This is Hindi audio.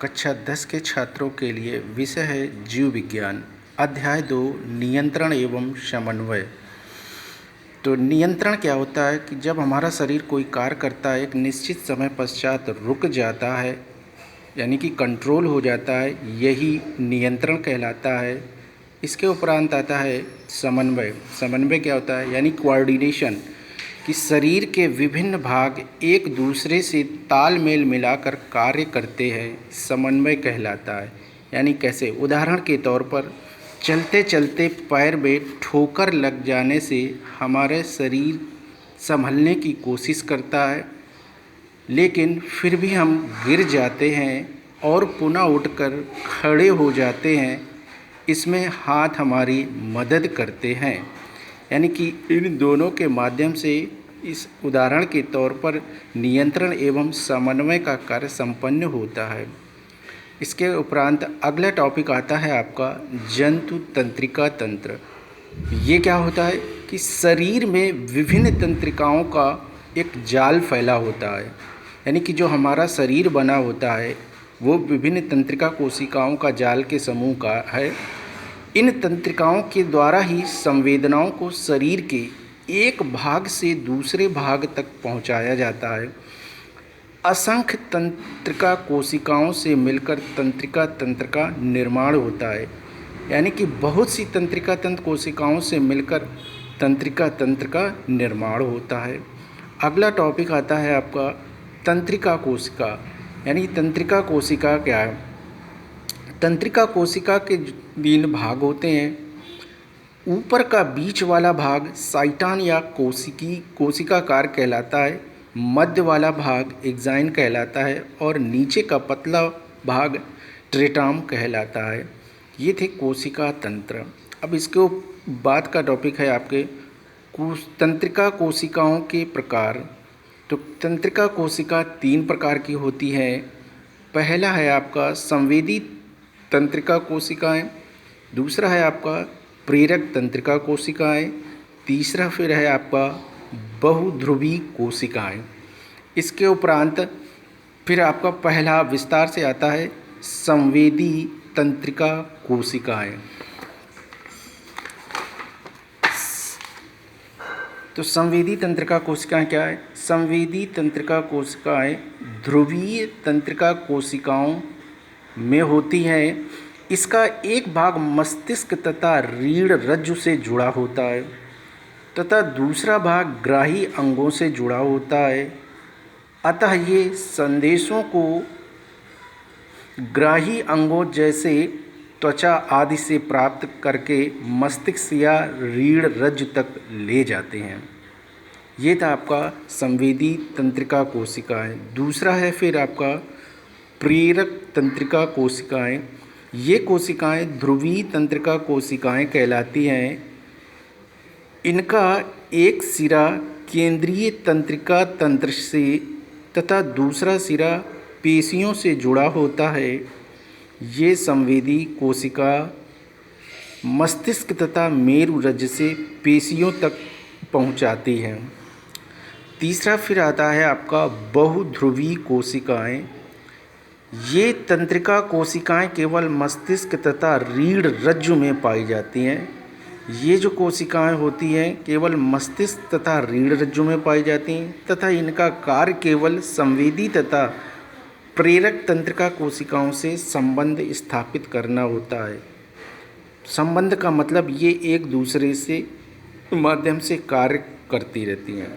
कक्षा 10 के छात्रों के लिए विषय है जीव विज्ञान। अध्याय 2 नियंत्रण एवं समन्वय। तो नियंत्रण क्या होता है कि जब हमारा शरीर कोई कार्य करता है एक निश्चित समय पश्चात रुक जाता है, यानी कि कंट्रोल हो जाता है, यही नियंत्रण कहलाता है। इसके उपरांत आता है समन्वय। समन्वय क्या होता है, यानी कोऑर्डिनेशन, कि शरीर के विभिन्न भाग एक दूसरे से तालमेल मिलाकर कार्य करते हैं, समन्वय कहलाता है। यानी कैसे, उदाहरण के तौर पर चलते चलते पैर में ठोकर लग जाने से हमारे शरीर संभलने की कोशिश करता है, लेकिन फिर भी हम गिर जाते हैं और पुनः उठकर खड़े हो जाते हैं। इसमें हाथ हमारी मदद करते हैं, यानी कि इन दोनों के माध्यम से इस उदाहरण के तौर पर नियंत्रण एवं समन्वय का कार्य संपन्न होता है। इसके उपरांत अगला टॉपिक आता है आपका जंतु तंत्रिका तंत्र। ये क्या होता है कि शरीर में विभिन्न तंत्रिकाओं का एक जाल फैला होता है, यानी कि जो हमारा शरीर बना होता है वो विभिन्न तंत्रिका कोशिकाओं का जाल के समूह का है। इन तंत्रिकाओं के द्वारा ही संवेदनाओं को शरीर के एक भाग से दूसरे भाग तक पहुंचाया जाता है। असंख्य तंत्रिका कोशिकाओं से मिलकर तंत्रिका तंत्र का निर्माण होता है, यानी कि बहुत सी तंत्रिका तंत्र कोशिकाओं से मिलकर तंत्रिका तंत्र का निर्माण होता है। अगला टॉपिक आता है आपका तंत्रिका कोशिका, यानी तंत्रिका कोशिका क्या है। तंत्रिका कोशिका के 3 भाग होते हैं। ऊपर का बीच वाला भाग साइटॉन या कोशिकाकार कहलाता है, मध्य वाला भाग एक्साइन कहलाता है और नीचे का पतला भाग ट्रेटाम कहलाता है। ये थे कोशिका तंत्र। अब इसके बाद का टॉपिक है आपके तंत्रिका कोशिकाओं के प्रकार। तो तंत्रिका कोशिका 3 प्रकार की होती है। पहला है आपका संवेदी तंत्रिका कोशिकाएं, दूसरा है आपका प्रेरक तंत्रिका कोशिकाएं, तीसरा फिर है आपका बहुध्रुवी कोशिकाएं। इसके उपरांत फिर आपका पहला विस्तार से आता है संवेदी तंत्रिका कोशिकाएं। तो संवेदी तंत्रिका कोशिकाएं क्या है। संवेदी तंत्रिका कोशिकाएं ध्रुवीय तंत्रिका कोशिकाओं में होती हैं। इसका एक भाग मस्तिष्क तथा रीढ़ रज्जु से जुड़ा होता है तथा दूसरा भाग ग्राही अंगों से जुड़ा होता है। अतः ये संदेशों को ग्राही अंगों जैसे त्वचा आदि से प्राप्त करके मस्तिष्क या रीढ़ रज्जु तक ले जाते हैं। ये था आपका संवेदी तंत्रिका कोशिकाएं। दूसरा है फिर आपका प्रेरक तंत्रिका कोशिकाएं। ये कोशिकाएं ध्रुवीय तंत्रिका कोशिकाएं कहलाती हैं। इनका एक सिरा केंद्रीय तंत्रिका तंत्र से तथा दूसरा सिरा पेशियों से जुड़ा होता है। ये संवेदी कोशिका मस्तिष्क तथा मेरु रज्जु से पेशियों तक पहुंचाती है। तीसरा फिर आता है आपका बहुध्रुवी कोशिकाएं। ये तंत्रिका कोशिकाएं केवल मस्तिष्क तथा रीढ़ रज्जु में पाई जाती हैं। ये जो कोशिकाएं होती हैं केवल मस्तिष्क तथा रीढ़ रज्जु में पाई जाती हैं तथा इनका कार्य केवल संवेदी तथा प्रेरक तंत्रिका कोशिकाओं से संबंध स्थापित करना होता है। संबंध का मतलब ये एक दूसरे से माध्यम से कार्य करती रहती हैं।